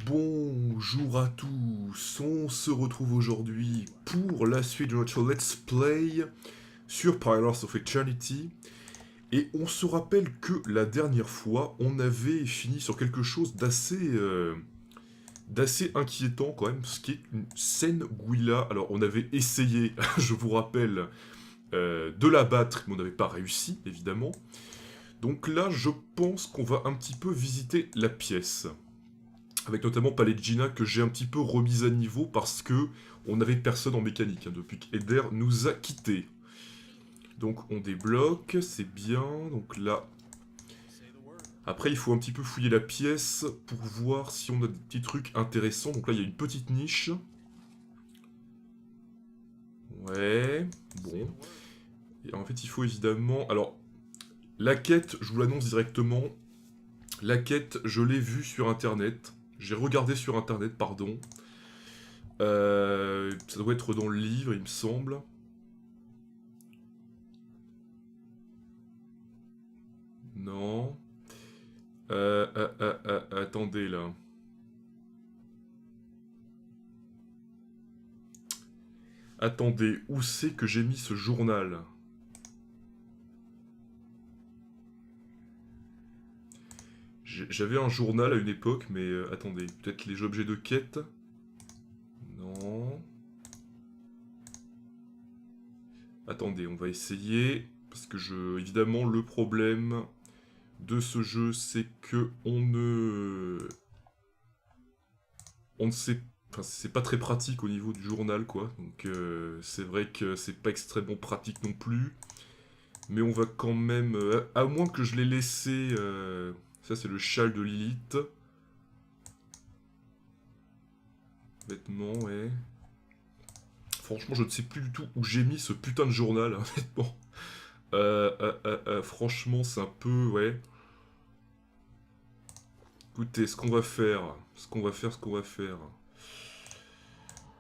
Bonjour à tous, on se retrouve aujourd'hui pour la suite de notre Let's Play sur Pillars of Eternity. Et on se rappelle que la dernière fois, on avait fini sur quelque chose d'assez inquiétant quand même, ce qui est une scène Gwilla. Alors on avait essayé, je vous rappelle, de la battre, mais on n'avait pas réussi, évidemment. Donc là, je pense qu'on va un petit peu visiter la pièce. Avec notamment Palegina que j'ai un petit peu remise à niveau parce que on n'avait personne en mécanique depuis qu'Eder nous a quittés. Donc on débloque, c'est bien. Donc là... Après il faut un petit peu fouiller la pièce pour voir si on a des petits trucs intéressants. Donc là il y a une petite niche. Ouais, bon. Et en fait il faut évidemment... Alors, la quête, je vous l'annonce directement. La quête, je l'ai vue sur internet. J'ai regardé sur internet, pardon. Ça doit être dans le livre, il me semble. Non. Attendez, là. Attendez, où c'est que j'ai mis ce journal? J'avais un journal à une époque, mais attendez. Peut-être les objets de quête? Non. Attendez, on va essayer. Parce que évidemment, le problème de ce jeu, c'est que on ne sait, enfin, c'est pas très pratique au niveau du journal, quoi. Donc c'est vrai que c'est pas extrêmement pratique non plus. Mais on va quand même, à moins que je l'ai laissé, ça c'est le châle de Lilith. Vêtements, ouais. Franchement, je ne sais plus du tout où j'ai mis ce putain de journal, honnêtement. Franchement, c'est un peu, ouais. Écoutez, ce qu'on va faire,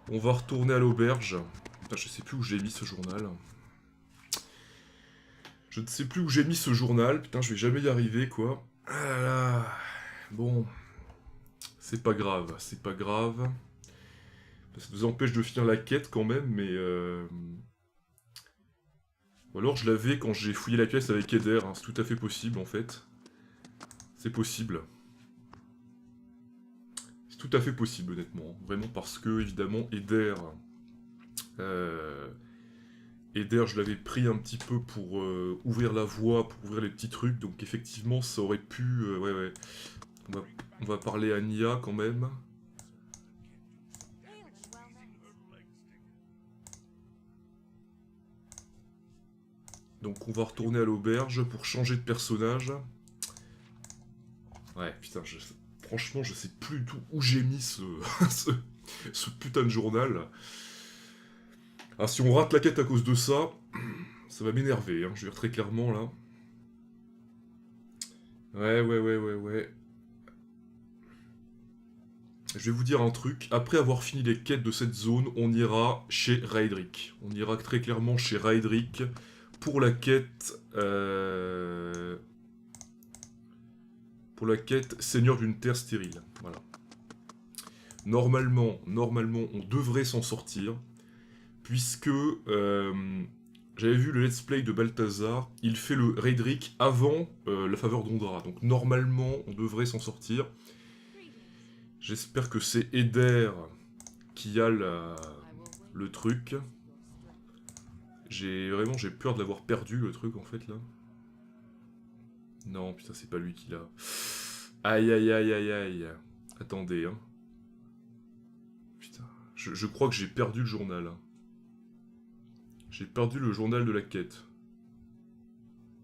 on va retourner à l'auberge. Putain, je sais plus où j'ai mis ce journal. Je ne sais plus où j'ai mis ce journal. Putain, je vais jamais y arriver, quoi. Ah là là. Bon. C'est pas grave, c'est pas grave. Ça nous empêche de finir la quête quand même, mais... Ou alors je l'avais quand j'ai fouillé la pièce avec Eder, hein. C'est tout à fait possible, en fait. C'est possible. C'est tout à fait possible, honnêtement. Vraiment parce que, évidemment, Eder... Eder, je l'avais pris un petit peu pour ouvrir la voie, pour ouvrir les petits trucs, donc effectivement, ça aurait pu... ouais, ouais. On va parler à Nia, quand même. Donc on va retourner à l'auberge pour changer de personnage. Ouais, putain, franchement, je sais plus du tout où j'ai mis ce putain de journal. Ah, si on rate la quête à cause de ça, ça va m'énerver, hein, je veux dire très clairement, là. Ouais. Je vais vous dire un truc, après avoir fini les quêtes de cette zone, on ira chez Raedric. On ira très clairement chez Raedric pour la quête... Pour la quête Seigneur d'une terre stérile. Voilà. Normalement, on devrait s'en sortir, puisque j'avais vu le let's play de Balthazar, il fait le Raedric avant la faveur d'Ondra, donc normalement, on devrait s'en sortir. J'espère que c'est Eder qui a le truc. J'ai peur de l'avoir perdu, le truc, en fait, là. Non, putain, c'est pas lui qui l'a. Aïe. Attendez, hein. Putain, je crois que j'ai perdu le journal. Hein. J'ai perdu le journal de la quête.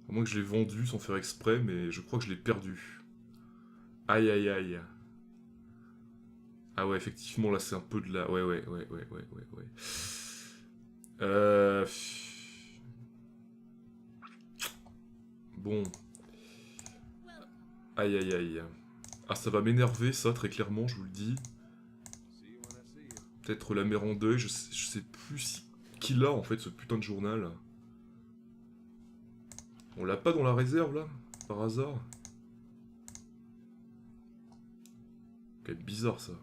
À moins que je l'ai vendu sans faire exprès, mais je crois que je l'ai perdu. Aïe. Ah ouais, effectivement, là, c'est un peu de la... Ouais. Euh... Bon. Aïe. Ah, ça va m'énerver, ça, très clairement, je vous le dis. Peut-être la mère en deuil, je sais plus qui l'a, en fait, ce putain de journal. On l'a pas dans la réserve, là, par hasard? quand même bizarre ça.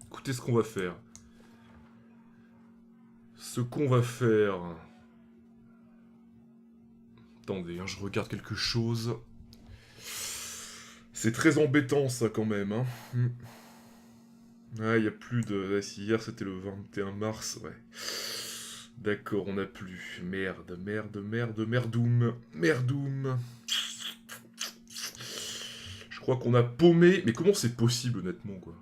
Écoutez ce qu'on va faire. Ce qu'on va faire... Attendez, hein, je regarde quelque chose. C'est très embêtant ça quand même. Hein. Ah, il n'y a plus de... Ah, si hier c'était le 21 mars, ouais. D'accord, on n'a plus. Merde, merde, merde, merdoum. Merdoum. Je crois qu'on a paumé... Mais comment c'est possible honnêtement, quoi?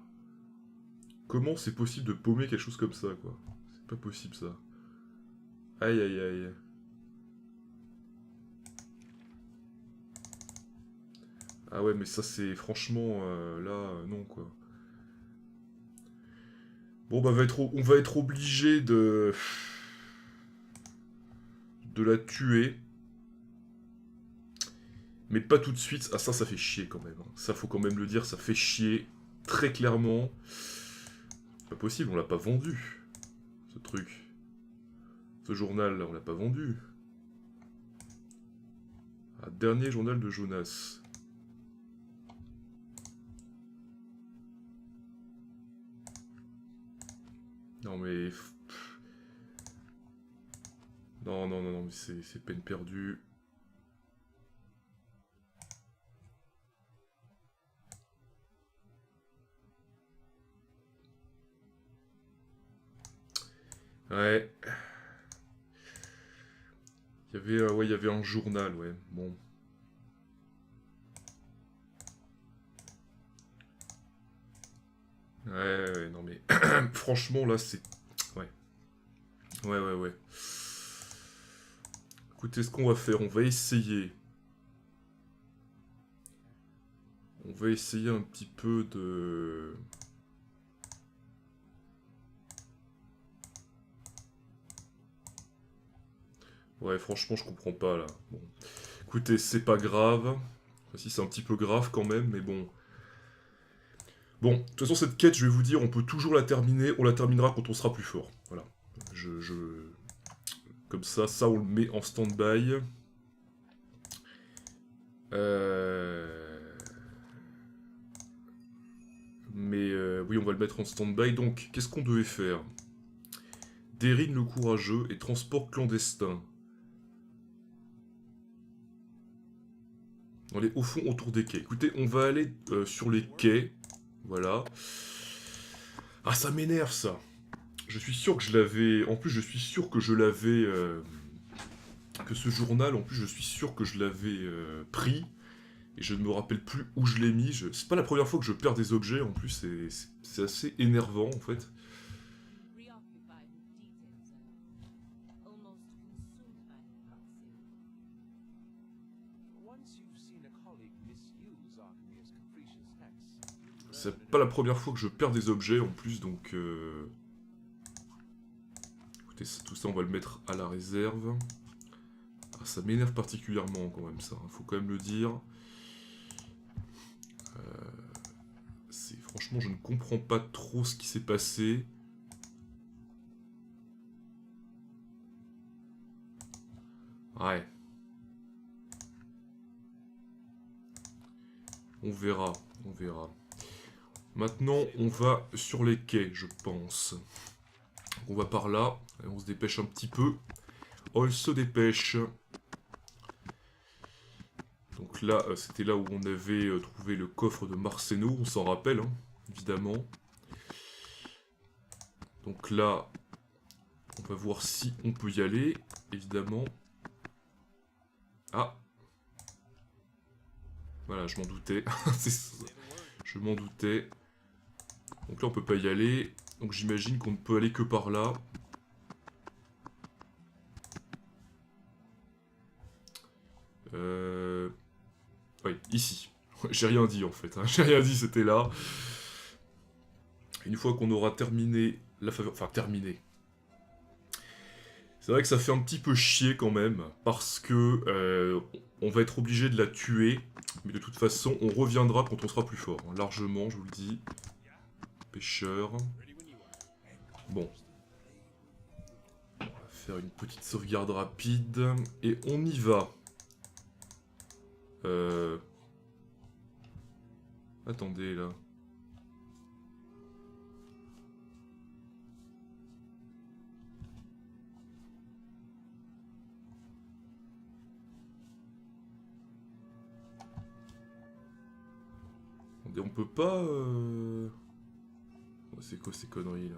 Comment c'est possible de paumer quelque chose comme ça, quoi? C'est pas possible ça. Aïe, aïe, aïe. Ah ouais, mais ça c'est franchement... là, non, quoi. Bon, bah on va être obligé de la tuer. Mais pas tout de suite. Ah ça fait chier quand même. Hein. Ça faut quand même le dire, ça fait chier. Très clairement. C'est pas possible, on l'a pas vendu. Ce truc. Ce journal là, on l'a pas vendu. Ah, dernier journal de Jonas. Non mais... Non, non, non, non, mais c'est peine perdue. Ouais. Ouais, il y avait un journal, ouais. Bon. Ouais, non mais... Franchement, là, c'est... Ouais. Ouais, ouais, ouais. Écoutez, ce qu'on va faire, on va essayer... On va essayer un petit peu de... Ouais, franchement, je comprends pas, là. Bon. Écoutez, c'est pas grave. Enfin, si, c'est un petit peu grave quand même, mais bon. Bon, de toute façon, cette quête, je vais vous dire, on peut toujours la terminer. On la terminera quand on sera plus fort. Voilà. Comme ça, on le met en stand-by. Oui, on va le mettre en stand-by. Donc, qu'est-ce qu'on devait faire? Dérine le courageux et transport clandestin. On est au fond autour des quais. Écoutez, on va aller sur les quais. Voilà. Ah, ça m'énerve ça. Je suis sûr que je l'avais... En plus, je suis sûr que je l'avais... Que ce journal, en plus, je suis sûr que je l'avais pris. Et je ne me rappelle plus où je l'ai mis. C'est pas la première fois que je perds des objets, en plus, c'est assez énervant, en fait. C'est pas la première fois que je perds des objets, en plus, donc... Écoutez, tout ça, on va le mettre à la réserve. Ah, ça m'énerve particulièrement, quand même, ça. Faut quand même le dire. Franchement, je ne comprends pas trop ce qui s'est passé. Ouais. On verra, on verra. Maintenant, on va sur les quais, je pense. On va par là, et on se dépêche un petit peu. On se dépêche. Donc là, c'était là où on avait trouvé le coffre de Marceno, on s'en rappelle, hein, évidemment. Donc là, on va voir si on peut y aller, évidemment. Ah. Voilà, je m'en doutais. Je m'en doutais. Donc là, on peut pas y aller. Donc j'imagine qu'on ne peut aller que par là. Oui, ici. J'ai rien dit en fait. Hein. J'ai rien dit, c'était là. Une fois qu'on aura terminé la faveur... Enfin, terminé. C'est vrai que ça fait un petit peu chier quand même. Parce que on va être obligé de la tuer. Mais de toute façon, on reviendra quand on sera plus fort. Hein. Largement, je vous le dis. Pêcheur. Bon. On va faire une petite sauvegarde rapide. Et on y va. Attendez, là. Attendez, on peut pas... C'est quoi ces conneries, là?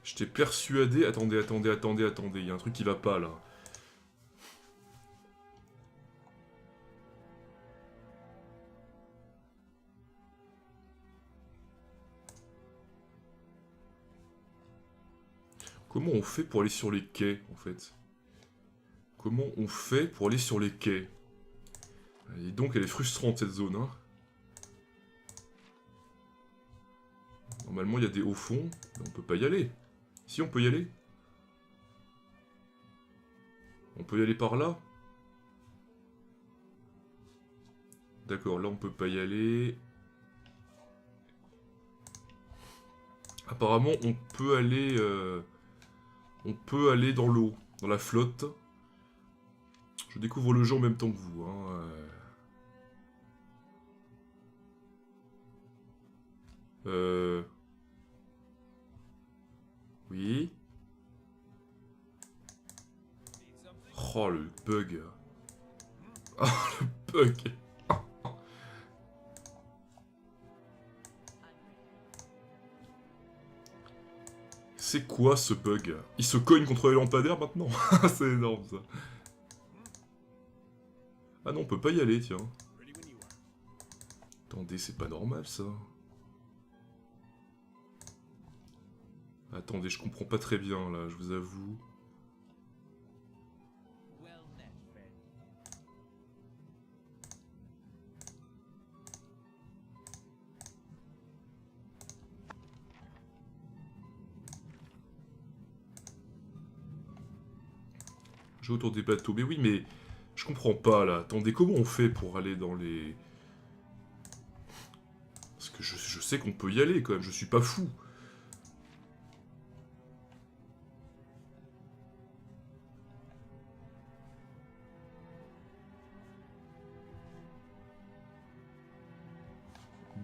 J'étais persuadé... Attendez, il y a un truc qui va pas, là. Comment on fait pour aller sur les quais, en fait? Comment on fait pour aller sur les quais? Et donc, elle est frustrante, cette zone, hein. Normalement, il y a des hauts fonds, mais on peut pas y aller. Si, on peut y aller. On peut y aller par là. D'accord, là, on peut pas y aller. Apparemment, on peut aller... On peut aller dans l'eau, dans la flotte. Je découvre le jeu en même temps que vous, hein. Oui. Oh, le bug. Oh, le bug. C'est quoi ce bug? Il se cogne contre les lampadaires maintenant? C'est énorme ça. Ah non, on peut pas y aller, tiens. Attendez, c'est pas normal ça. Attendez, je comprends pas très bien là, je vous avoue. J'ai autour des bateaux. Mais oui, mais je comprends pas là. Attendez, comment on fait pour aller dans les... Parce que je sais qu'on peut y aller quand même, je suis pas fou.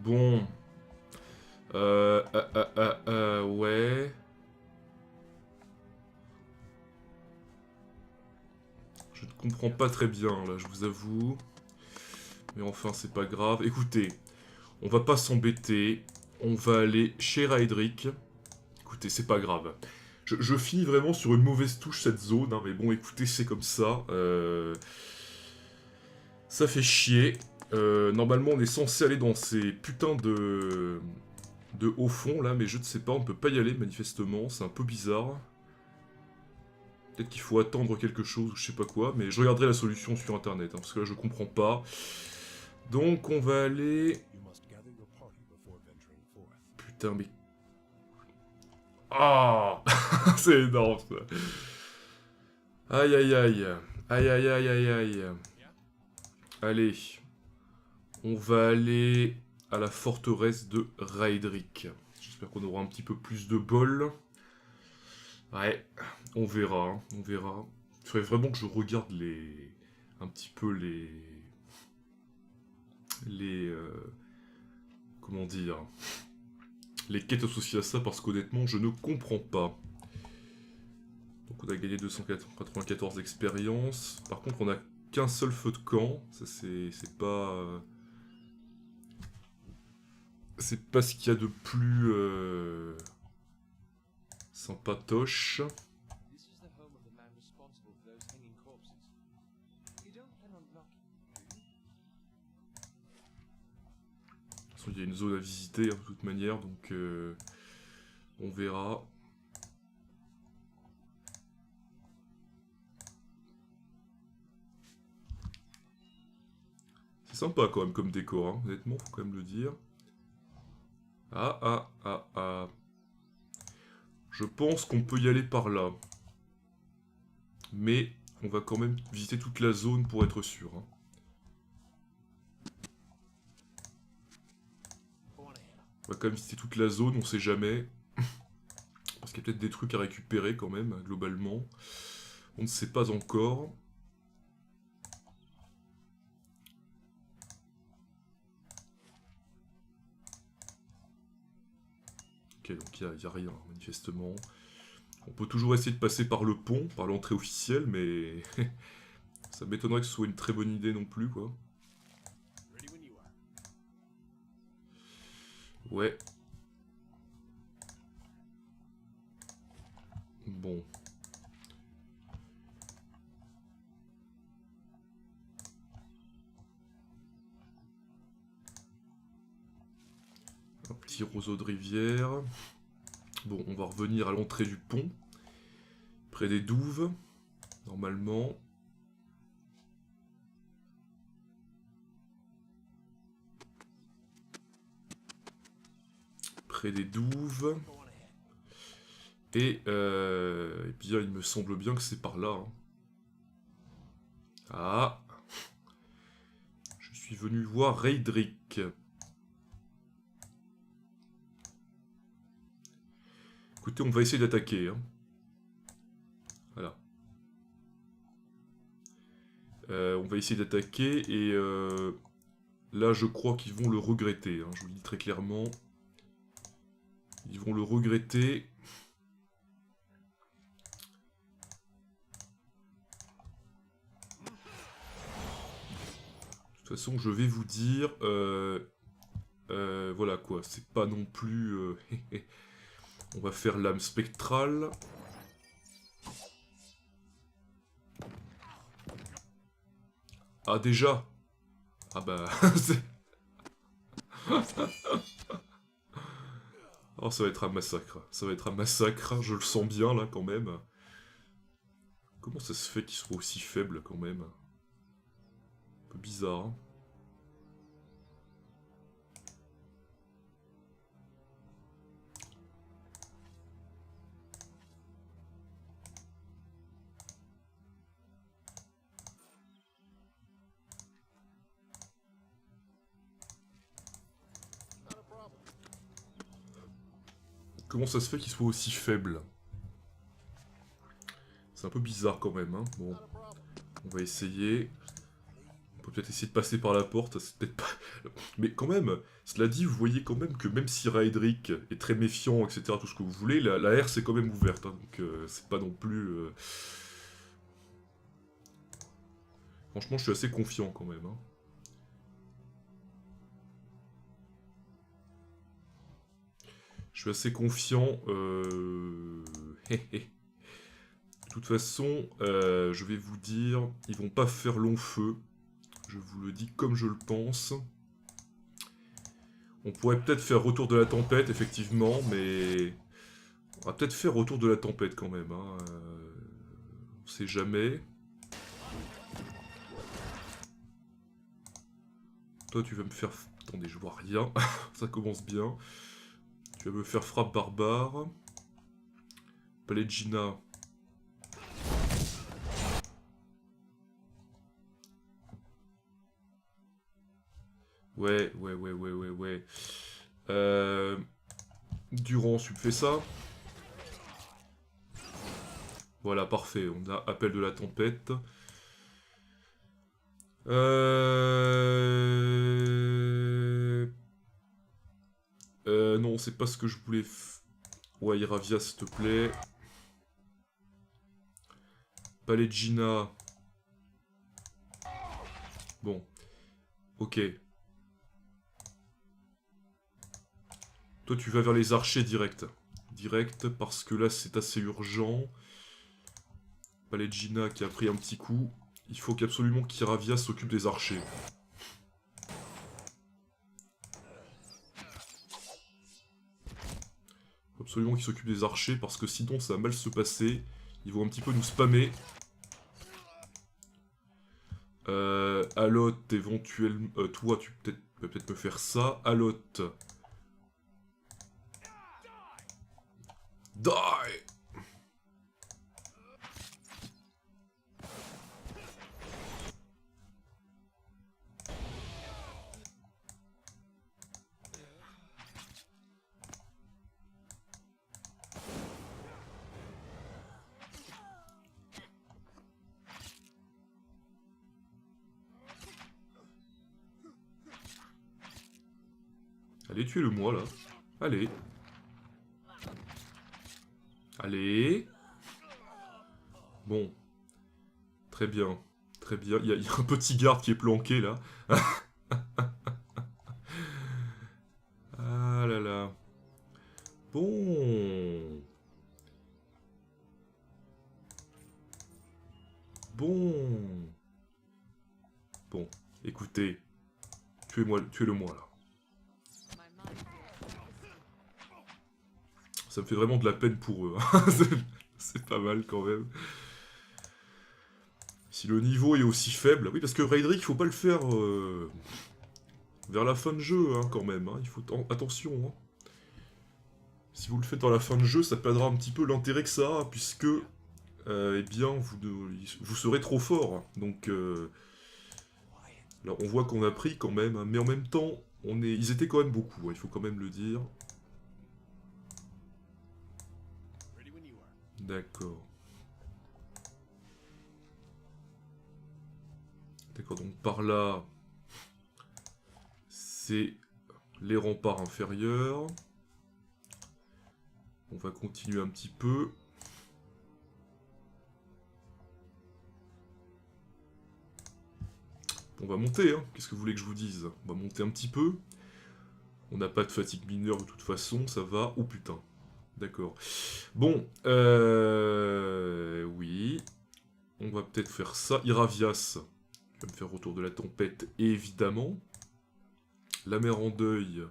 Bon. Ouais. Je ne comprends pas très bien, là, je vous avoue. Mais enfin, c'est pas grave. Écoutez, on va pas s'embêter. On va aller chez Raedric. Écoutez, c'est pas grave. Je finis vraiment sur une mauvaise touche cette zone, hein, mais bon, écoutez, c'est comme ça. Ça fait chier. Normalement, on est censé aller dans ces putains de haut fond, là, mais je ne sais pas, on ne peut pas y aller, manifestement. C'est un peu bizarre. Peut-être qu'il faut attendre quelque chose, ou je sais pas quoi, mais je regarderai la solution sur internet, hein, parce que là je comprends pas. Donc on va aller... Putain mais... Ah c'est énorme ça. Aïe aïe aïe. Aïe aïe aïe aïe aïe. Allez. On va aller à la forteresse de Raedric. J'espère qu'on aura un petit peu plus de bol. Ouais, on verra, hein, on verra. Il faudrait vraiment que je regarde les... un petit peu les... comment dire... les quêtes associées à ça, parce qu'honnêtement, je ne comprends pas. Donc on a gagné 294 expériences. Par contre, on n'a qu'un seul feu de camp. Ça, c'est pas... c'est pas ce qu'il y a de plus... sympatoche. Il y a une zone à visiter hein, de toute manière, donc on verra. C'est sympa quand même comme décor, hein, honnêtement, faut quand même le dire. Ah. Je pense qu'on peut y aller par là. Mais on va quand même visiter toute la zone pour être sûr. Hein. On va quand même visiter toute la zone, on sait jamais. Parce qu'il y a peut-être des trucs à récupérer quand même, globalement. On ne sait pas encore. Ok, donc il n'y a rien, manifestement. On peut toujours essayer de passer par le pont, par l'entrée officielle, mais... ça m'étonnerait que ce soit une très bonne idée non plus, quoi. Ouais. Bon. Un petit roseau de rivière. Bon, on va revenir à l'entrée du pont. Près des douves, normalement. Près des douves. Et bien, il me semble bien que c'est par là. Hein. Ah. Je suis venu voir Raedric. Écoutez, on va essayer d'attaquer. Hein. Voilà. On va essayer d'attaquer et là, je crois qu'ils vont le regretter. Hein, je vous le dis très clairement. Ils vont le regretter. De toute façon, je vais vous dire... voilà quoi, c'est pas non plus... on va faire l'âme spectrale. Ah déjà. Ah bah... oh, ça va être un massacre. Ça va être un massacre, je le sens bien là quand même. Comment ça se fait qu'il soit aussi faible quand même? Un peu bizarre. Hein. Comment ça se fait qu'il soit aussi faible? C'est un peu bizarre quand même, hein. Bon, on va essayer. On peut peut-être essayer de passer par la porte, c'est peut-être pas... Mais quand même, cela dit, vous voyez quand même que même si Raedric est très méfiant, etc., tout ce que vous voulez, la R c'est quand même ouverte, hein, donc c'est pas non plus... Franchement, je suis assez confiant quand même, hein. Je suis assez confiant. De toute façon, je vais vous dire, ils vont pas faire long feu. Je vous le dis comme je le pense. On pourrait peut-être faire retour de la tempête, effectivement, mais... on va peut-être faire retour de la tempête quand même. Hein. On sait jamais. Toi, tu vas me faire... Attendez, je vois rien. Ça commence bien. Tu vas me faire frappe barbare. Palegina. Ouais. Durant, tu me fais ça. Voilà, parfait. On a appel de la tempête. Non, c'est pas ce que je voulais... Ouais, Iravia, s'il te plaît. Palegina. Bon. Ok. Toi, tu vas vers les archers direct. Direct, parce que là, c'est assez urgent. Palegina qui a pris un petit coup. Il faut qu'absolument qu'Iravia s'occupe des archers. Il faut absolument qu'il s'occupe des archers, parce que sinon, ça va mal se passer. Ils vont un petit peu nous spammer. Alot, éventuellement... toi, tu peux peut-être me faire ça. Alot. Die! Allez, tuez-le-moi, là. Allez. Allez. Bon. Très bien. Très bien. Il y a un petit garde qui est planqué, là. Ah là là. Bon. Bon. Bon. Écoutez. Tuez-le-moi, là. Ça me fait vraiment de la peine pour eux. C'est pas mal, quand même. Si le niveau est aussi faible... Oui, parce que Raidrick, il faut pas le faire... vers la fin de jeu, hein, quand même. Hein. Il faut... Attention, hein. Si vous le faites dans la fin de jeu, ça perdra un petit peu l'intérêt que ça a, puisque... eh bien, vous serez trop fort. Donc... là, on voit qu'on a pris, quand même. Hein, mais en même temps, ils étaient quand même beaucoup, hein, il faut quand même le dire. D'accord. D'accord, donc par là, c'est les remparts inférieurs. On va continuer un petit peu. On va monter, hein. Qu'est-ce que vous voulez que je vous dise? On va monter un petit peu. On n'a pas de fatigue mineure de toute façon, ça va. Oh putain. D'accord. Bon, oui. On va peut-être faire ça. Iravias. Tu vas me faire retour de la tempête, évidemment. La mer en deuil.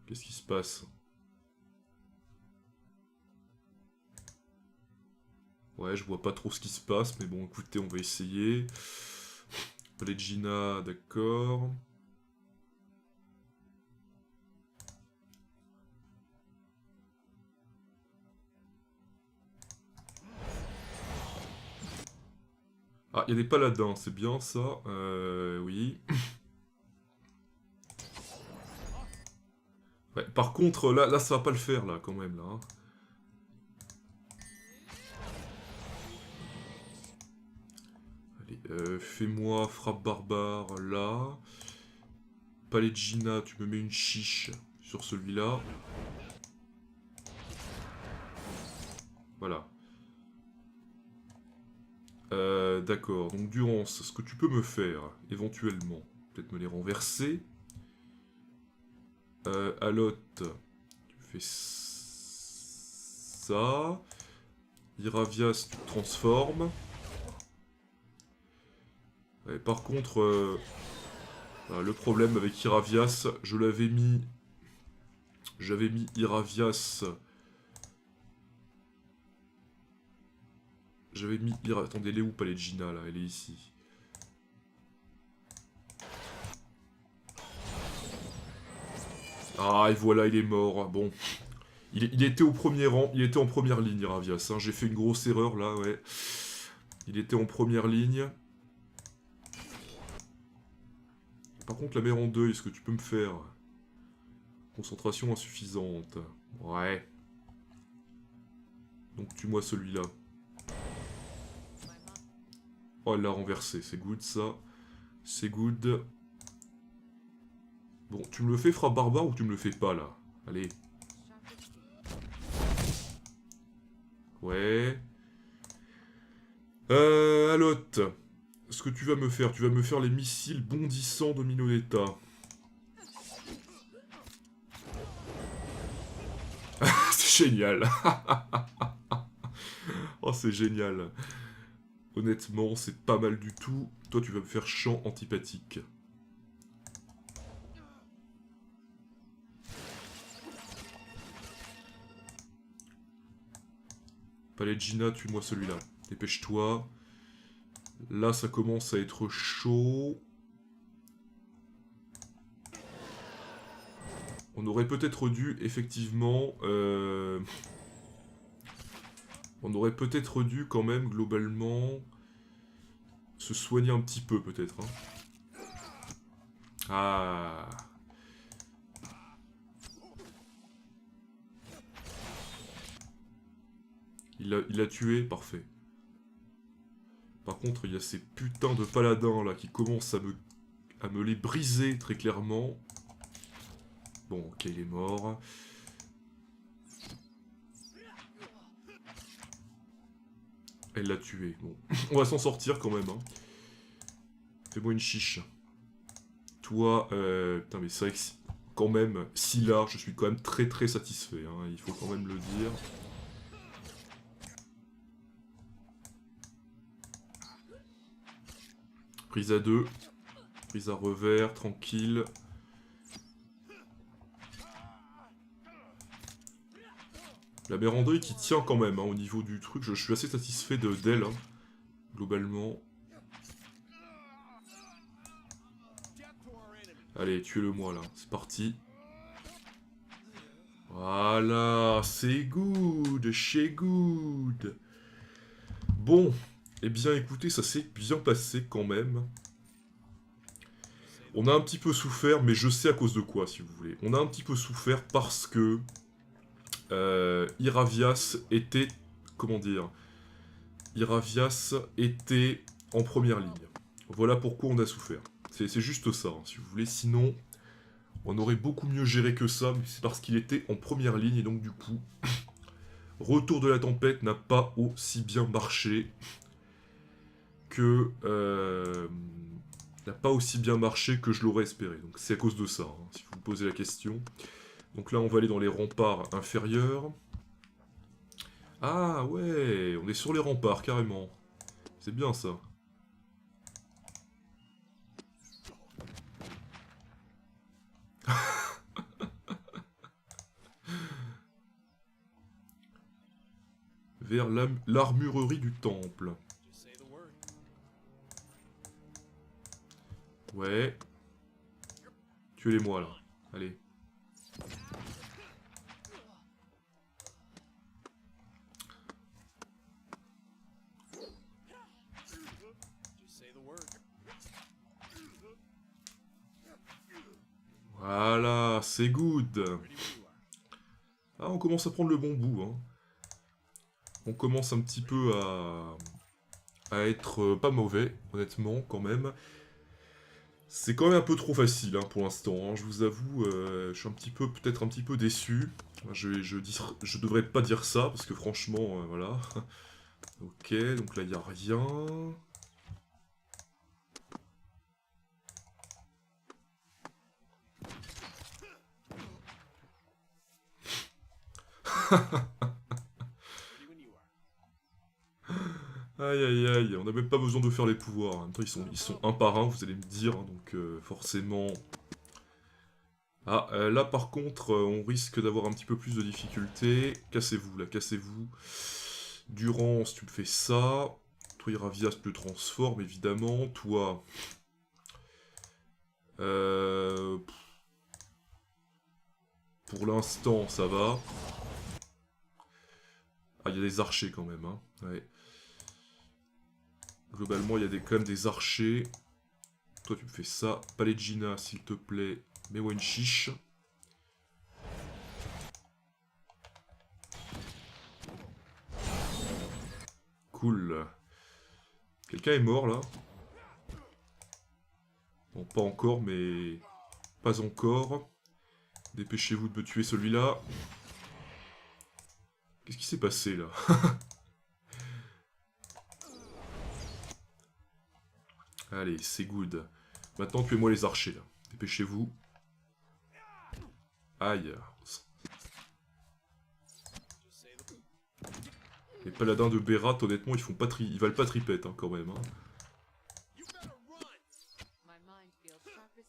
Qu'est-ce qui se passe? Ouais, je vois pas trop ce qui se passe, mais bon, écoutez, on va essayer. Pledgina, d'accord. Ah, il y a des paladins, c'est bien ça. Oui. Ouais, par contre, là, ça va pas le faire, là, quand même, là. Hein. Allez, fais-moi frappe barbare, là. Pledgina, tu me mets une chiche sur celui-là. Voilà. D'accord, donc Durance, ce que tu peux me faire, éventuellement, peut-être me les renverser. Alot, tu fais ça. Iravias, tu te transformes. Ouais, par contre, voilà, le problème avec Iravias, j'avais mis Iravias... Attendez, elle est où Pledgina, là? Elle est ici. Ah, et voilà, il est mort. Bon. Il était au premier rang, il était en première ligne, Iravias. Hein. J'ai fait une grosse erreur, là, ouais. Il était en première ligne. Par contre, la mer en deuil, est-ce que tu peux me faire? Concentration insuffisante. Ouais. Donc tue-moi celui-là. Oh, elle l'a renversé. C'est good, ça. C'est good. Bon, tu me le fais, frappe barbare, ou tu me le fais pas, là? Allez. Ouais. Alot. Ce que tu vas me faire, les missiles bondissants de Minoletta. C'est génial. Oh, c'est génial. Honnêtement, c'est pas mal du tout. Toi, tu vas me faire chant antipathique. Pledgina, tue-moi celui-là. Dépêche-toi. Là, ça commence à être chaud. On aurait peut-être dû, effectivement... On aurait peut-être dû, quand même, globalement... se soigner un petit peu, peut-être. Hein. Ah... Il l'a tué, parfait. Par contre, il y a ces putains de paladins, là, qui commencent à me les briser, très clairement. Bon, ok, il est mort. Elle l'a tué. Bon, on va s'en sortir quand même. Hein. Fais-moi une chiche. Toi, putain, mais c'est vrai que quand même, si là, je suis quand même très très satisfait. Hein, il faut quand même le dire. Prise à 2. Prise à revers, tranquille. La mer en deuil qui tient quand même, hein, au niveau du truc. Je suis assez satisfait d'elle, hein, globalement. Allez, tuez-le moi, là. C'est parti. Voilà, c'est good, chez good. Bon, eh bien écoutez, ça s'est bien passé quand même. On a un petit peu souffert, mais je sais à cause de quoi, si vous voulez. On a un petit peu souffert parce que Iravias était... Comment dire? Iravias était en première ligne. Voilà pourquoi on a souffert. C'est juste ça, hein, si vous voulez. Sinon, on aurait beaucoup mieux géré que ça, mais c'est parce qu'il était en première ligne, et donc du coup... Retour de la tempête n'a pas aussi bien marché que... n'a pas aussi bien marché que je l'aurais espéré. Donc c'est à cause de ça, hein, si vous me posez la question. Donc là, on va aller dans les remparts inférieurs. Ah ouais, on est sur les remparts, carrément. C'est bien ça. Vers l'armurerie du temple. Ouais. Tuez-les-moi, là. Allez. Voilà, c'est good. Ah, on commence à prendre le bon bout, hein. On commence un petit peu à être pas mauvais, honnêtement, quand même. C'est quand même un peu trop facile, hein, pour l'instant, hein, je vous avoue, je suis un petit peu, peut-être un petit peu déçu. Je devrais pas dire ça, parce que franchement, voilà. Ok, donc là, il n'y a rien. Aïe aïe aïe, on n'a même pas besoin de faire les pouvoirs. En même temps, ils sont un par un, vous allez me dire, hein, donc forcément... Ah, là par contre, on risque d'avoir un petit peu plus de difficultés. Cassez-vous, là, cassez-vous. Durance, tu me fais ça. Toi, Iravias te transforme, évidemment. Toi... Pour l'instant, ça va. Ah, il y a des archers quand même, hein. Ouais. Globalement, il y a quand même des archers. Toi, tu me fais ça. Palegina, s'il te plaît. Mets-moi une chiche. Cool. Quelqu'un est mort, là? Bon, pas encore, mais... Pas encore. Dépêchez-vous de me tuer celui-là. Qu'est-ce qui s'est passé, là? Allez, c'est good. Maintenant, tuez-moi les archers, là. Dépêchez-vous. Aïe. Les paladins de Berat, honnêtement, ils valent pas tripette, hein, quand même. Hein.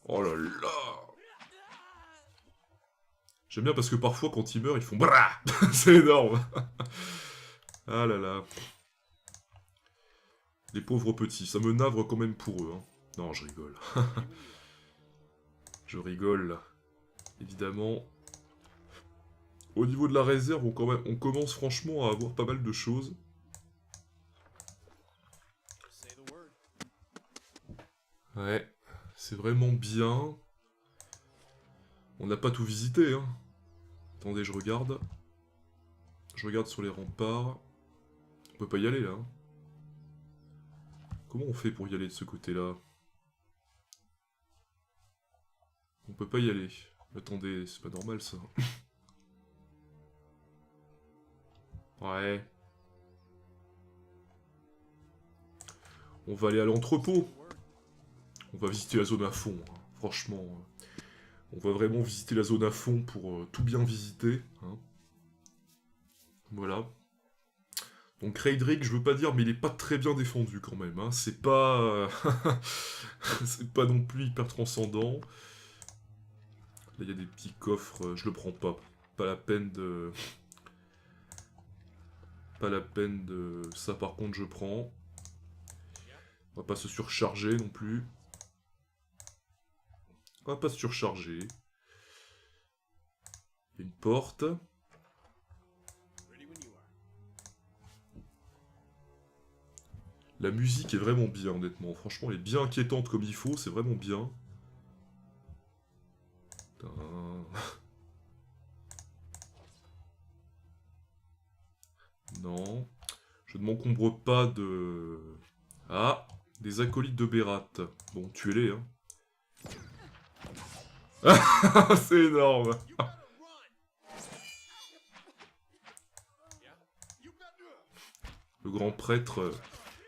Oh là là. J'aime bien parce que parfois, quand ils meurent, ils font BRAH. C'est énorme. Ah là là. Les pauvres petits, ça me navre quand même pour eux. Hein. Non, je rigole. Je rigole. Évidemment. Au niveau de la réserve, on commence franchement à avoir pas mal de choses. Ouais, c'est vraiment bien. On n'a pas tout visité, hein. Attendez, je regarde. Je regarde sur les remparts. On peut pas y aller, là. Hein. Comment on fait pour y aller de ce côté-là? On peut pas y aller. Attendez, c'est pas normal ça. Ouais. On va aller à l'entrepôt. On va visiter la zone à fond, hein. Franchement. On va vraiment visiter la zone à fond pour tout bien visiter. Hein. Voilà. Donc Raedric, je veux pas dire, mais il est pas très bien défendu quand même. Hein. C'est pas... c'est pas non plus hyper transcendant. Là, il y a des petits coffres, je le prends pas. Pas la peine de... Pas la peine de... Ça, par contre, je prends. On va pas se surcharger non plus. On va pas se surcharger. Il y a une porte. La musique est vraiment bien, honnêtement. Franchement, elle est bien inquiétante comme il faut, c'est vraiment bien. Non. Je ne m'encombre pas de... Ah, des acolytes de Berat. Bon, tuez-les, hein. C'est énorme. Le grand prêtre...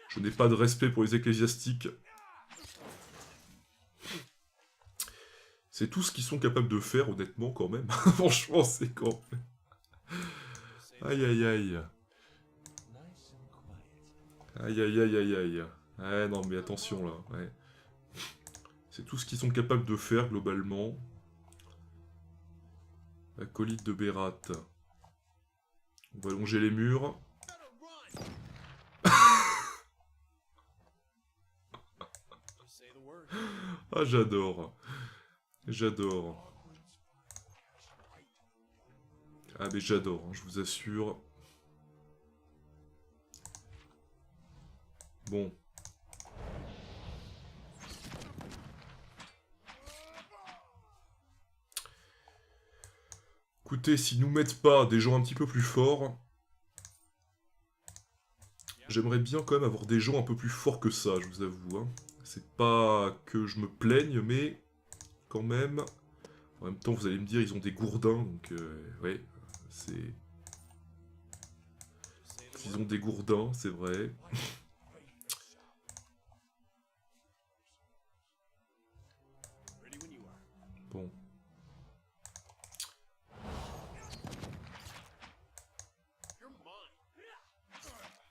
Je n'ai pas de respect pour les ecclésiastiques. C'est tout ce qu'ils sont capables de faire, honnêtement, quand même. Franchement, c'est quand même... Aïe, aïe, aïe. Aïe, aïe, aïe, aïe, aïe. Ouais, non, mais attention, là. Ouais. C'est tout ce qu'ils sont capables de faire, globalement. Acolyte de Berat. On va longer les murs. Ah, j'adore. J'adore. Ah, mais j'adore, hein, je vous assure. Bon. Écoutez, s'ils nous mettent pas des gens un petit peu plus forts... J'aimerais bien quand même avoir des gens un peu plus forts que ça, je vous avoue. Hein. C'est pas que je me plaigne, mais quand même... En même temps, vous allez me dire, ils ont des gourdins, donc... ouais, c'est... Ils ont des gourdins, c'est vrai. Bon.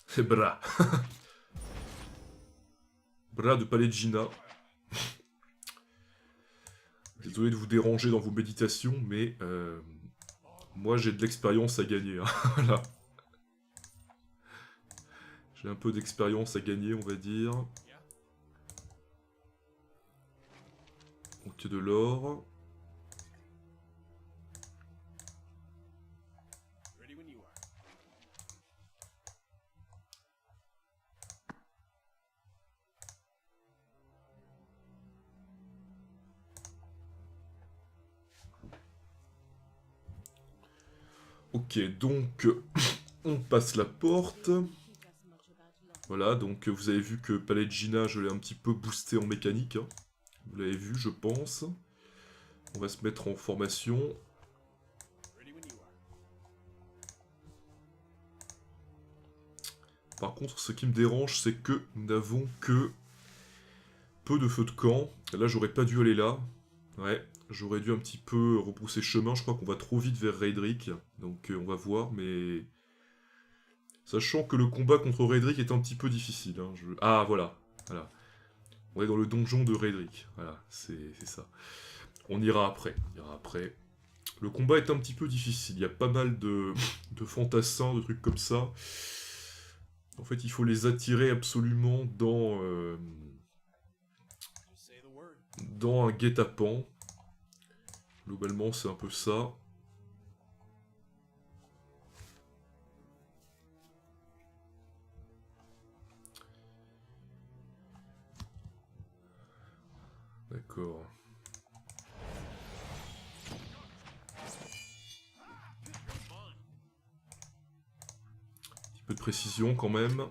C'est Bra. Bra de Palais de Gina. Désolé de vous déranger dans vos méditations, mais moi j'ai de l'expérience à gagner. Hein. Voilà. J'ai un peu d'expérience à gagner, on va dire. Donc de l'or. Ok, donc on passe la porte. Voilà, donc vous avez vu que Palais de Gina, je l'ai un petit peu boosté en mécanique. Hein. Vous l'avez vu, je pense. On va se mettre en formation. Par contre, ce qui me dérange, c'est que nous n'avons que peu de feu de camp. Là, j'aurais pas dû aller là. Ouais, j'aurais dû un petit peu repousser chemin. Je crois qu'on va trop vite vers Raedric. Donc on va voir, mais... Sachant que le combat contre Raedric est un petit peu difficile. Hein. Ah, voilà. Voilà. On est dans le donjon de Raedric. Voilà, c'est ça. On ira après. On ira après. Le combat est un petit peu difficile. Il y a pas mal de fantassins, de trucs comme ça. En fait, il faut les attirer absolument dans un guet-apens. Globalement, c'est un peu ça. D'accord. Un petit peu de précision quand même.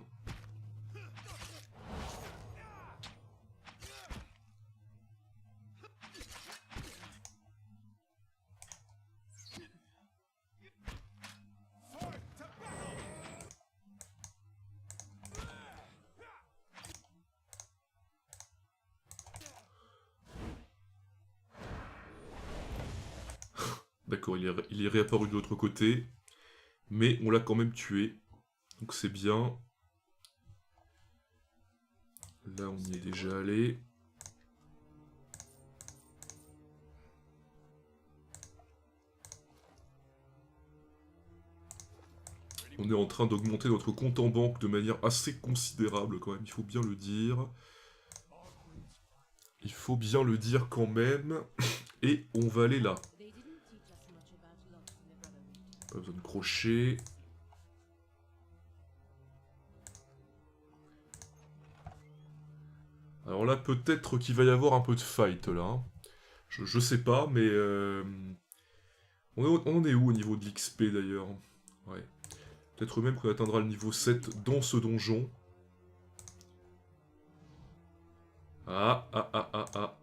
d'accord, il est réapparu de l'autre côté. Mais on l'a quand même tué. Donc c'est bien. Là, on y est déjà allé. On est en train d'augmenter notre compte en banque de manière assez considérable quand même, il faut bien le dire. Il faut bien le dire quand même. Et on va aller là. Pas besoin de crochet. Alors là, peut-être qu'il va y avoir un peu de fight là. Hein. Je sais pas, mais... on en est où au niveau de l'XP d'ailleurs? Ouais. Peut-être même qu'on atteindra le niveau 7 dans ce donjon. Ah, ah, ah, ah, ah.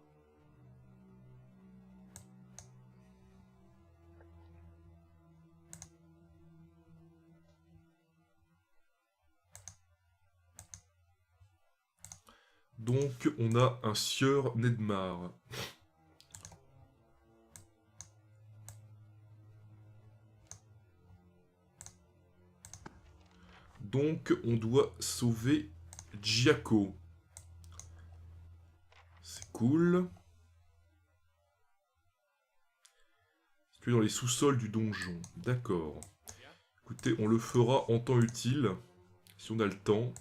Donc, on a un sieur Nedmar. Donc, on doit sauver Giaco. C'est cool. Situé dans les sous-sols du donjon. D'accord. Écoutez, on le fera en temps utile, si on a le temps.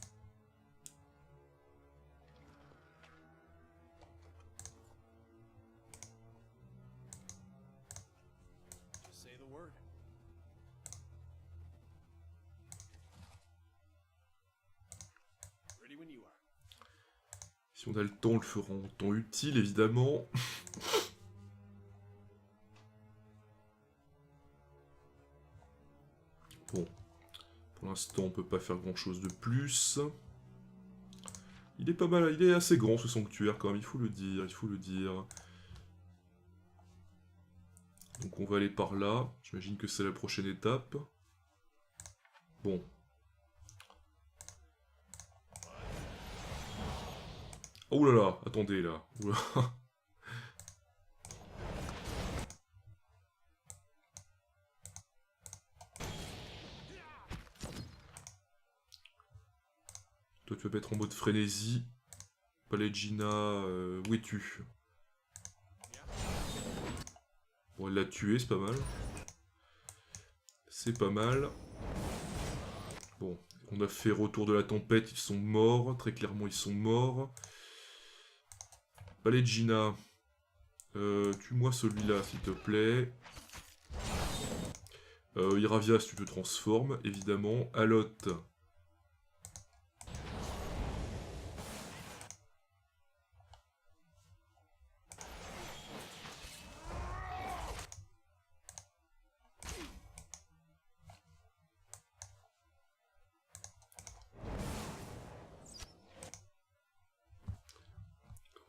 Si on a le temps, on le fera en temps utile, évidemment. Bon. Pour l'instant, on peut pas faire grand-chose de plus. Il est pas mal, il est assez grand ce sanctuaire quand même, il faut le dire, il faut le dire. Donc on va aller par là, j'imagine que c'est la prochaine étape. Bon. Oh là là, attendez là. Oula. Toi tu vas mettre en mode frénésie. Palegina, où es-tu? Bon, elle l'a tué, c'est pas mal. C'est pas mal. Bon, on a fait retour de la tempête, ils sont morts. Très clairement, ils sont morts. Palegina. Tue-moi celui-là, s'il te plaît. Iravias, tu te transformes, évidemment. Alot.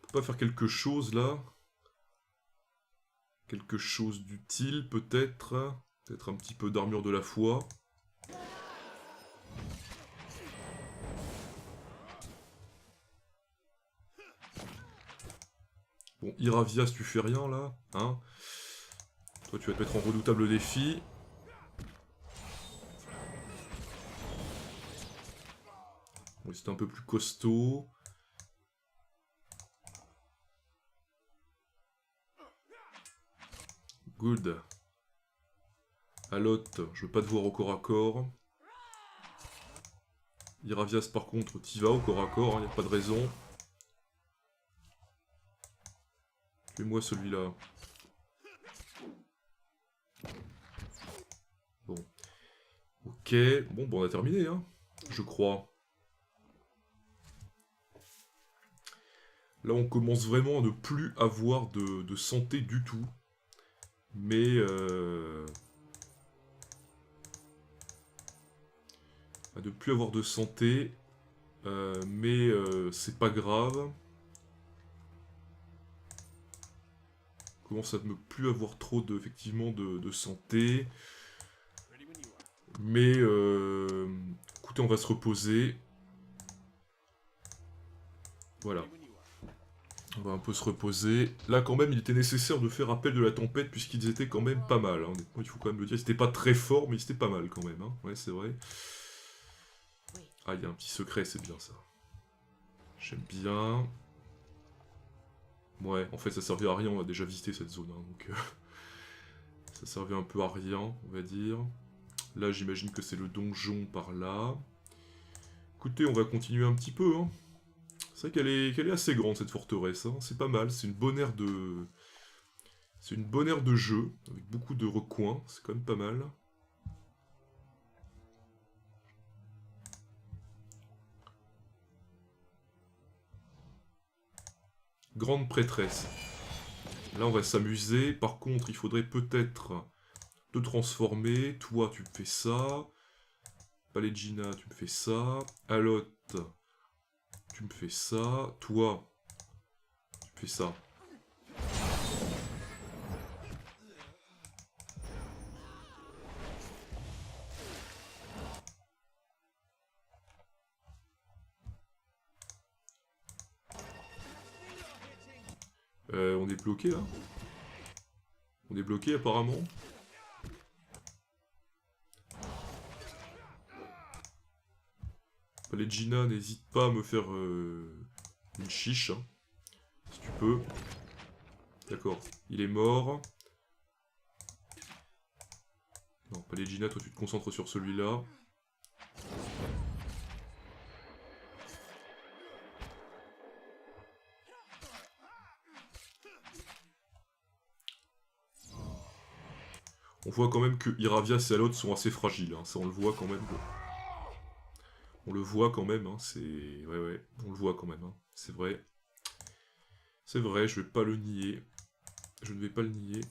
On peut pas faire quelque chose, là? Quelque chose d'utile, peut-être? Peut-être un petit peu d'armure de la foi. Bon, Iravias, tu fais rien, là, hein? Toi, tu vas te mettre en redoutable défi. Bon, c'est un peu plus costaud. Good. Alot, je veux pas te voir au corps à corps. Iravias, par contre, t'y vas au corps à corps, hein, y a pas de raison. Fais-moi celui-là. Bon. Ok. Bon, on a terminé, hein. Je crois. Là, on commence vraiment à ne plus avoir de santé du tout. Mais... à ne plus avoir de santé. Mais c'est pas grave. On commence à ne plus avoir trop de, effectivement, de santé. Mais... écoutez, on va se reposer. Voilà. On va un peu se reposer. Là, quand même, il était nécessaire de faire appel de la tempête, puisqu'ils étaient quand même pas mal. Hein. Honnêtement, il faut quand même le dire. Ils étaient pas très forts, mais ils étaient pas mal quand même. Hein. Ouais, c'est vrai. Ah, il y a un petit secret, c'est bien ça. J'aime bien. Ouais, en fait, ça servait à rien. On a déjà visité cette zone. Hein, donc, ça servait un peu à rien, on va dire. Là, j'imagine que c'est le donjon par là. Écoutez, on va continuer un petit peu. Hein. C'est vrai qu'elle est assez grande, cette forteresse. Hein. C'est pas mal. C'est une bonne aire de... C'est une bonne aire de jeu, avec beaucoup de recoins. C'est quand même pas mal. Grande prêtresse. Là, on va s'amuser. Par contre, il faudrait peut-être te transformer. Toi, tu me fais ça. Palegina, tu me fais ça. Alot, tu me fais ça. Toi, tu me fais ça. On est bloqué, là. On est bloqué, apparemment. Palegina, n'hésite pas à me faire une chiche. Hein, si tu peux. D'accord. Il est mort. Non, Palegina, toi tu te concentres sur celui-là. On voit quand même que Iravias et Alot sont assez fragiles. Hein. Ça, on le voit quand même. On le voit quand même. Hein. C'est... Ouais, ouais. On le voit quand même. Hein. C'est vrai. C'est vrai, je vais pas le nier. Je ne vais pas le nier.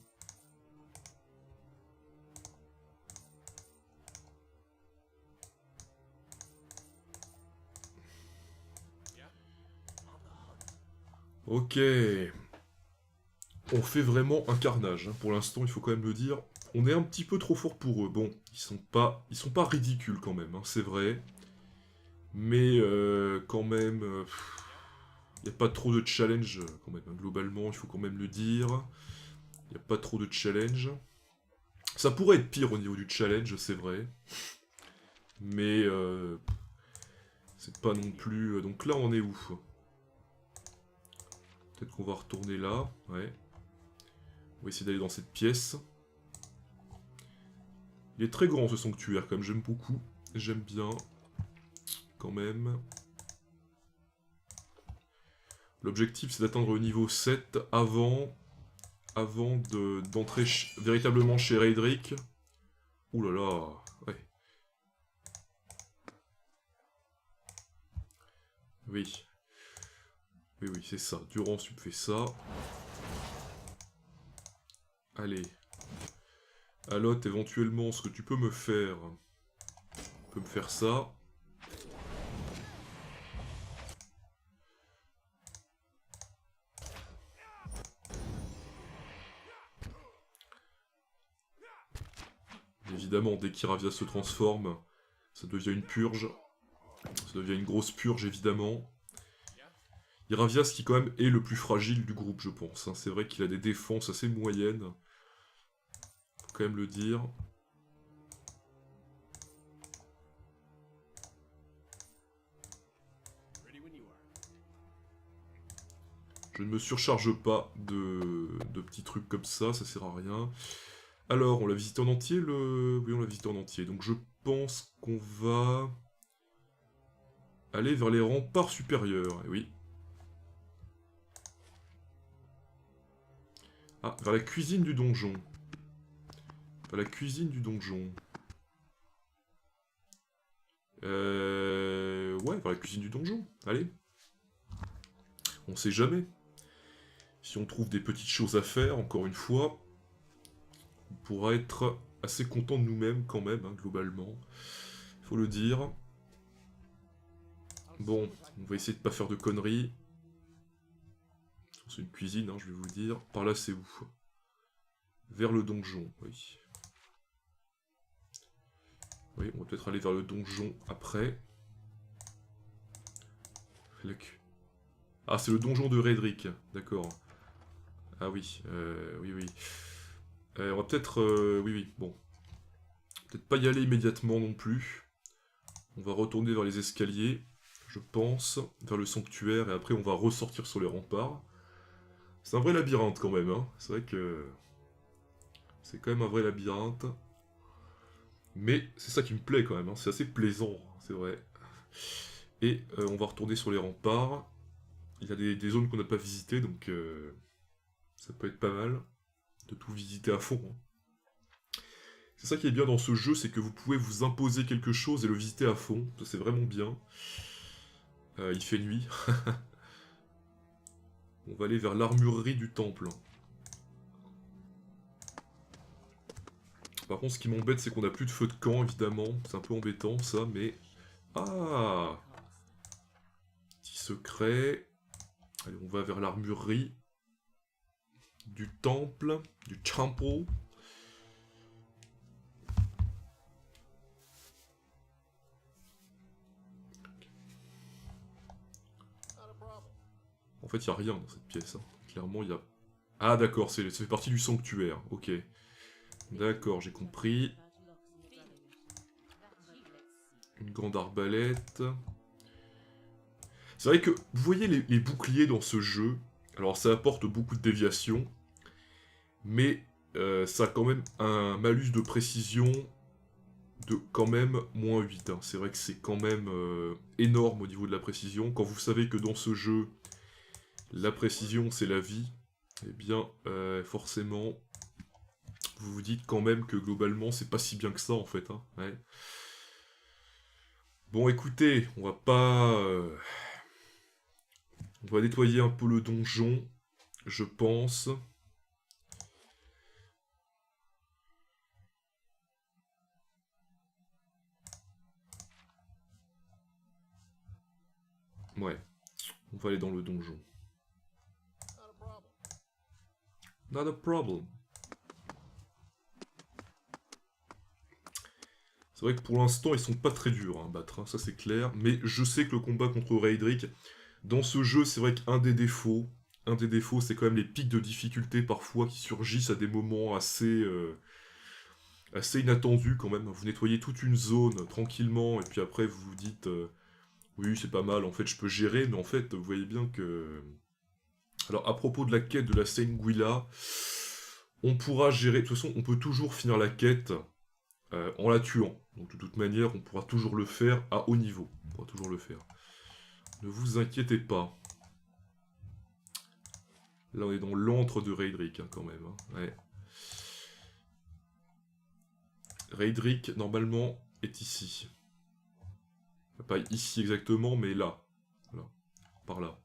Ok. On fait vraiment un carnage. Hein. Pour l'instant, il faut quand même le dire. On est un petit peu trop fort pour eux. Bon, ils sont pas ridicules quand même. Hein. C'est vrai. Mais quand même... il n'y a pas trop de challenge, quand même. Hein. Globalement, il faut quand même le dire. Il n'y a pas trop de challenge. Ça pourrait être pire au niveau du challenge, c'est vrai. Mais c'est pas non plus... Donc là, on est où? Peut-être qu'on va retourner là. Ouais. On va essayer d'aller dans cette pièce. Il est très grand ce sanctuaire, quand même. J'aime beaucoup. J'aime bien. Quand même. L'objectif, c'est d'atteindre le niveau 7 avant d'entrer véritablement chez Raedric. Ouh là là. Ouais. Oui. Oui, oui, c'est ça. Durance, tu me fais ça. Allez. Alot, éventuellement, ce que tu peux me faire... Tu peux me faire ça. Évidemment, dès qu'Iravia se transforme, ça devient une purge. Ça devient une grosse purge, évidemment. Iravias qui, quand même, est le plus fragile du groupe, je pense. Hein. C'est vrai qu'il a des défenses assez moyennes. Faut quand même le dire. Je ne me surcharge pas de petits trucs comme ça sert à rien. Alors, on l'a visité en entier, le... Oui, on l'a visité en entier. Donc je pense qu'on va... aller vers les remparts supérieurs, et oui. Ah, vers la cuisine du donjon. Vers la cuisine du donjon. Ouais, vers la cuisine du donjon. Allez. On sait jamais. Si on trouve des petites choses à faire, encore une fois, on pourra être assez content de nous-mêmes quand même, hein, globalement. Faut le dire. Bon, on va essayer de pas faire de conneries. C'est une cuisine, hein, je vais vous le dire. Par là, c'est où? Vers le donjon, oui. Oui, on va peut-être aller vers le donjon après. Ah, c'est le donjon de Raedric, d'accord. Ah oui, oui, oui. On va peut-être... oui, oui, bon. Peut-être pas y aller immédiatement non plus. On va retourner vers les escaliers, je pense, vers le sanctuaire, et après on va ressortir sur les remparts. C'est un vrai labyrinthe quand même, hein. C'est vrai que... C'est quand même un vrai labyrinthe. Mais c'est ça qui me plaît quand même, hein. C'est assez plaisant, c'est vrai. Et on va retourner sur les remparts. Il y a des zones qu'on n'a pas visitées, donc ça peut être pas mal de tout visiter à fond, hein. C'est ça qui est bien dans ce jeu, c'est que vous pouvez vous imposer quelque chose et le visiter à fond. Ça, c'est vraiment bien. Il fait nuit. On va aller vers l'armurerie du temple. Par contre, ce qui m'embête, c'est qu'on n'a plus de feu de camp, évidemment. C'est un peu embêtant, ça, mais... Ah! Petit secret. Allez, on va vers l'armurerie du temple, du temple. En fait, il n'y a rien dans cette pièce, hein. Clairement, il y a... Ah, d'accord, ça fait partie du sanctuaire. Ok. D'accord, j'ai compris. Une grande arbalète. C'est vrai que, vous voyez les boucliers dans ce jeu, alors ça apporte beaucoup de déviations, mais ça a quand même un malus de précision de quand même moins 8, hein. C'est vrai que c'est quand même énorme au niveau de la précision. Quand vous savez que dans ce jeu, la précision c'est la vie, eh bien forcément, vous vous dites quand même que globalement c'est pas si bien que ça en fait, hein. Ouais. Bon écoutez, on va nettoyer un peu le donjon, je pense. Ouais, on va aller dans le donjon. Not a problem. C'est vrai que pour l'instant, ils sont pas très durs à battre, hein, ça c'est clair. Mais je sais que le combat contre Raedric, dans ce jeu, c'est vrai un des défauts, c'est quand même les pics de difficulté parfois qui surgissent à des moments assez inattendus quand même. Vous nettoyez toute une zone tranquillement, et puis après vous vous dites, oui c'est pas mal, en fait je peux gérer, mais en fait vous voyez bien que... Alors à propos de la quête de la Senguilla, on pourra gérer, de toute façon on peut toujours finir la quête en la tuant. Donc de toute manière, on pourra toujours le faire à haut niveau. On pourra toujours le faire. Ne vous inquiétez pas. Là, on est dans l'antre de Raedric, hein, quand même, hein. Ouais. Raedric, normalement, est ici. Pas ici exactement, mais là. Voilà. Par là.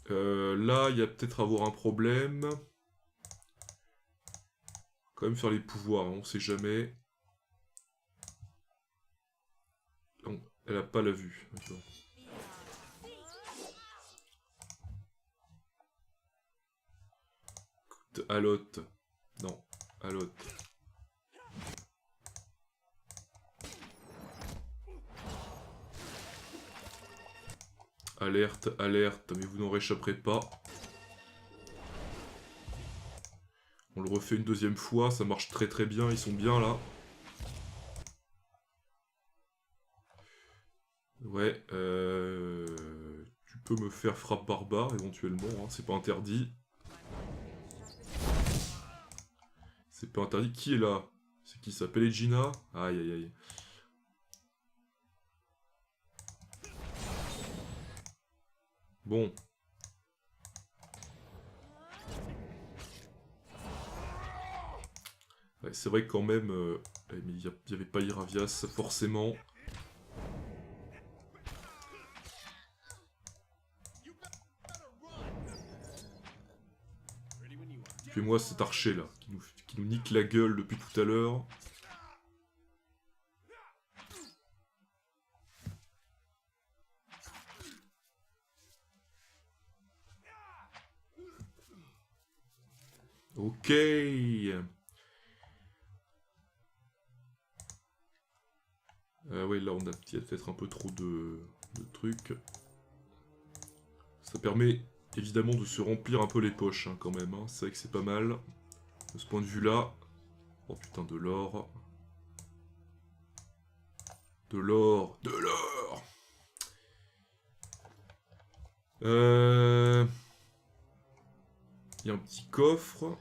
Là, il y a peut-être à avoir un problème. Quand même faire les pouvoirs, hein, on sait jamais. Non, elle a pas la vue. D'accord. Alot. Non, Alot. Alerte, alerte, mais vous n'en réchapperez pas. On le refait une deuxième fois, ça marche très très bien, ils sont bien là. Ouais, tu peux me faire frappe barbare éventuellement, hein, c'est pas interdit. C'est pas interdit. Qui est là? C'est qui ça? Pellegina? Aïe aïe aïe. Bon. Ouais, c'est vrai que quand même... mais il n'y avait pas Iravias, forcément. Fais-moi cet archer là, qui nous nique la gueule depuis tout à l'heure. Ok. Ouais, là on a peut-être un peu trop de trucs. Ça permet évidemment de se remplir un peu les poches hein, quand même. Hein. C'est vrai que c'est pas mal. De ce point de vue-là. Oh putain, de l'or. De l'or. De l'or. Il y a un petit coffre.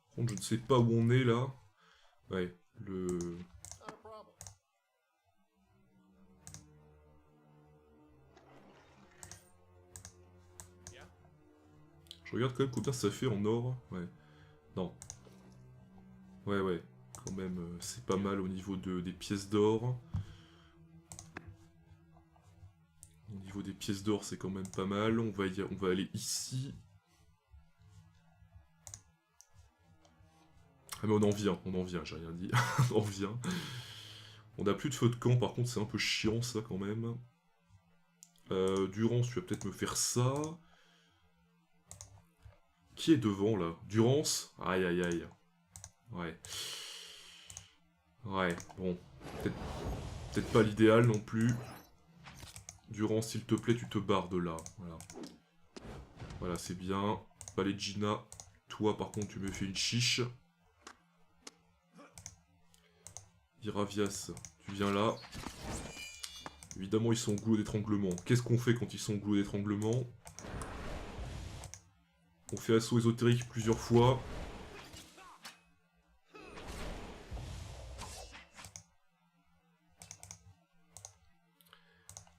Par contre, je ne sais pas où on est là. Ouais, le... Je regarde quand même combien ça fait en or. Ouais. Non. Ouais. Quand même, c'est pas mal au niveau des pièces d'or. Au niveau des pièces d'or, c'est quand même pas mal. On va aller ici. Ah mais on en vient, j'ai rien dit. On en vient. On a plus de feu de camp, par contre c'est un peu chiant ça quand même. Durance, tu vas peut-être me faire ça. Qui est devant là? Durance? Aïe aïe aïe. Ouais. Ouais, bon. Peut-être pas l'idéal non plus. Durance, s'il te plaît, tu te barres de là. Voilà. Voilà, c'est bien. Palegina, toi par contre tu me fais une chiche. Iravias, tu viens là. Évidemment, ils sont au goulot d'étranglement. Qu'est-ce qu'on fait quand ils sont au goulot d'étranglement? On fait assaut ésotérique plusieurs fois.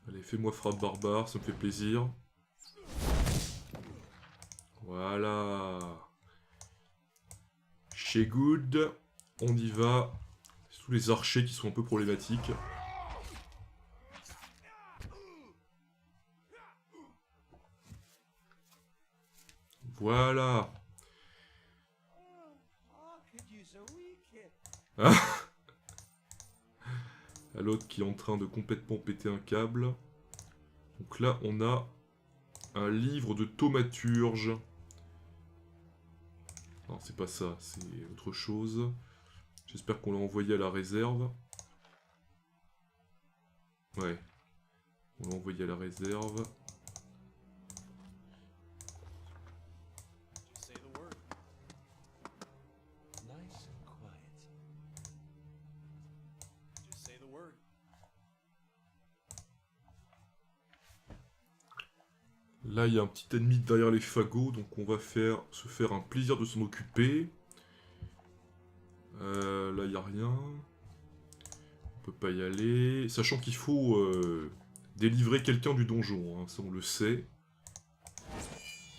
Allez, fais-moi frappe barbare, ça me fait plaisir. Voilà. Chez Good, on y va. C'est tous les archers qui sont un peu problématiques. Voilà. Ah. L'autre qui est en train de complètement péter un câble. Donc là, on a un livre de thaumaturge. Non, c'est pas ça, c'est autre chose. J'espère qu'on l'a envoyé à la réserve. Ouais. On l'a envoyé à la réserve. Là, il y a un petit ennemi derrière les fagots, donc on va se faire un plaisir de s'en occuper. Là, il n'y a rien. On peut pas y aller. Sachant qu'il faut délivrer quelqu'un du donjon, hein, ça on le sait.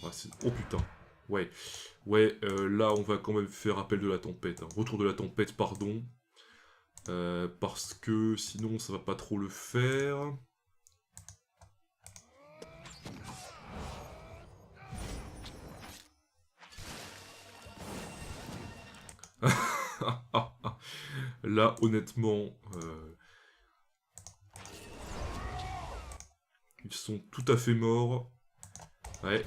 Ah, oh putain. Ouais. Ouais, là, on va quand même faire appel de la tempête. Hein. Retour de la tempête, pardon. Parce que sinon, ça va pas trop le faire. Là, honnêtement, ils sont tout à fait morts. Ouais,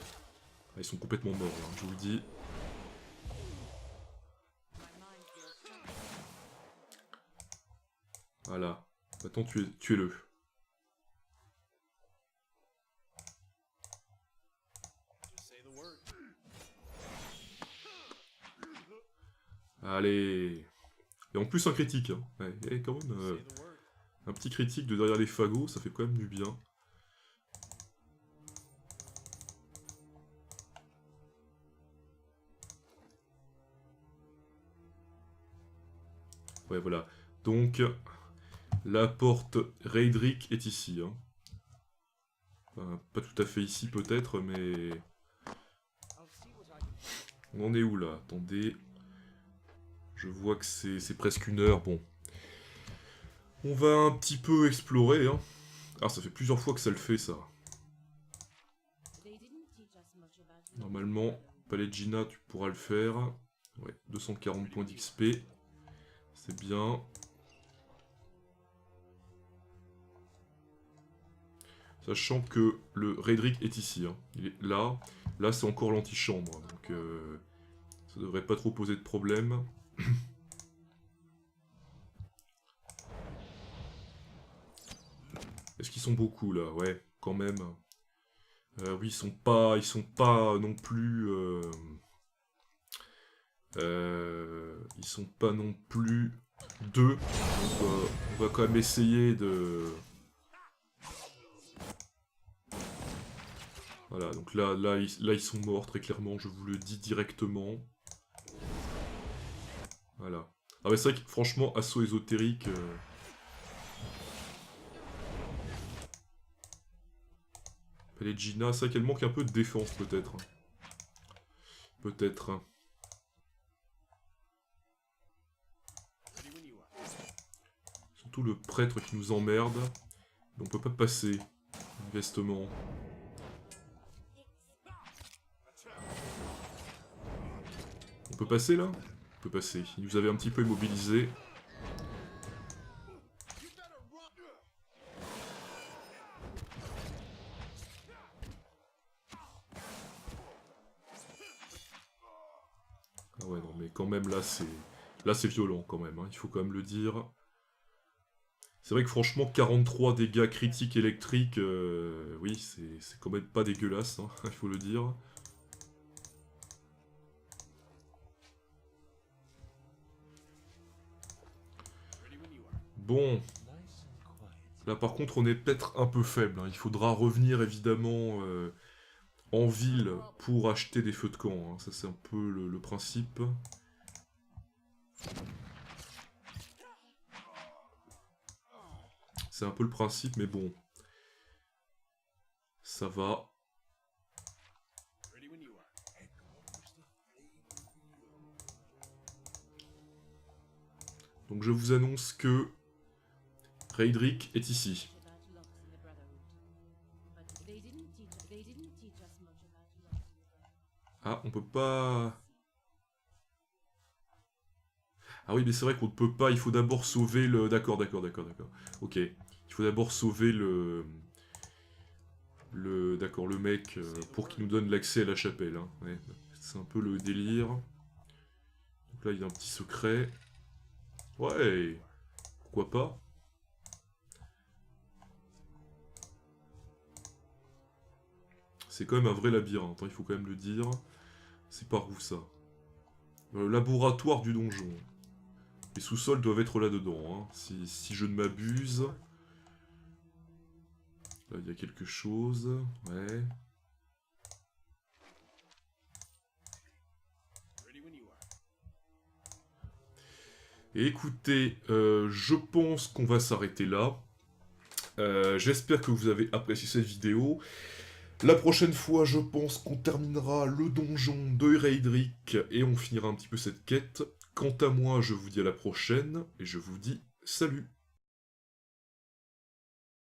ils sont complètement morts, hein, je vous le dis. Voilà. Maintenant, tuez-le. Allez. Et en plus, un critique. Hein. Ouais, et quand même, un petit critique de derrière les fagots, ça fait quand même du bien. Ouais, voilà. Donc, la porte Raedric est ici. Hein. Enfin, pas tout à fait ici, peut-être, mais... On en est où, là? Attendez. Je vois que c'est presque 1 heure. Bon. On va un petit peu explorer. Hein. Ah, ça fait plusieurs fois que ça le fait, ça. Normalement, Palegina, tu pourras le faire. Ouais, 240 points d'XP. C'est bien. Sachant que le Raedric est ici. Hein. Il est là. Là, c'est encore l'antichambre, donc ça devrait pas trop poser de problème. Est-ce qu'ils sont beaucoup, là? Ouais, quand même. Oui, ils sont pas non plus... ils sont pas non plus deux. Donc, on va quand même essayer de... Voilà, donc là, ils sont morts, très clairement, je vous le dis directement. Voilà. Ah ouais, c'est vrai que, franchement, assaut ésotérique... Pellegina, c'est vrai qu'elle manque un peu de défense, peut-être. Peut-être. Surtout le prêtre qui nous emmerde. On peut pas passer, manifestement. On peut passer, là? On peut passer. Il nous avait un petit peu immobilisé. Ah ouais, non, mais quand même, là, c'est... Là, c'est violent, quand même, hein, il faut quand même le dire. C'est vrai que, franchement, 43 dégâts critiques électriques, oui, c'est quand même pas dégueulasse, hein, il faut le dire. Bon. Là, par contre, on est peut-être un peu faible, hein. Il faudra revenir, évidemment... en ville pour acheter des feux de camp, hein. Ça c'est un peu le principe. C'est un peu le principe, mais bon. Ça va. Donc je vous annonce que Raedric est ici. Ah, on peut pas... Ah oui, mais c'est vrai qu'on ne peut pas, il faut d'abord sauver le... D'accord. Ok. Il faut d'abord sauver le... D'accord, le mec, pour qu'il nous donne l'accès à la chapelle. Hein. Ouais, c'est un peu le délire. Donc là, il y a un petit secret. Ouais, pourquoi pas. C'est quand même un vrai labyrinthe, hein, il faut quand même le dire. C'est par où ça? Laboratoire du donjon. Les sous-sols doivent être là-dedans, hein, si je ne m'abuse. Là, il y a quelque chose. Ouais. Et écoutez, je pense qu'on va s'arrêter là. J'espère que vous avez apprécié cette vidéo. La prochaine fois, je pense qu'on terminera le donjon de Raedric et on finira un petit peu cette quête. Quant à moi, je vous dis à la prochaine et je vous dis salut!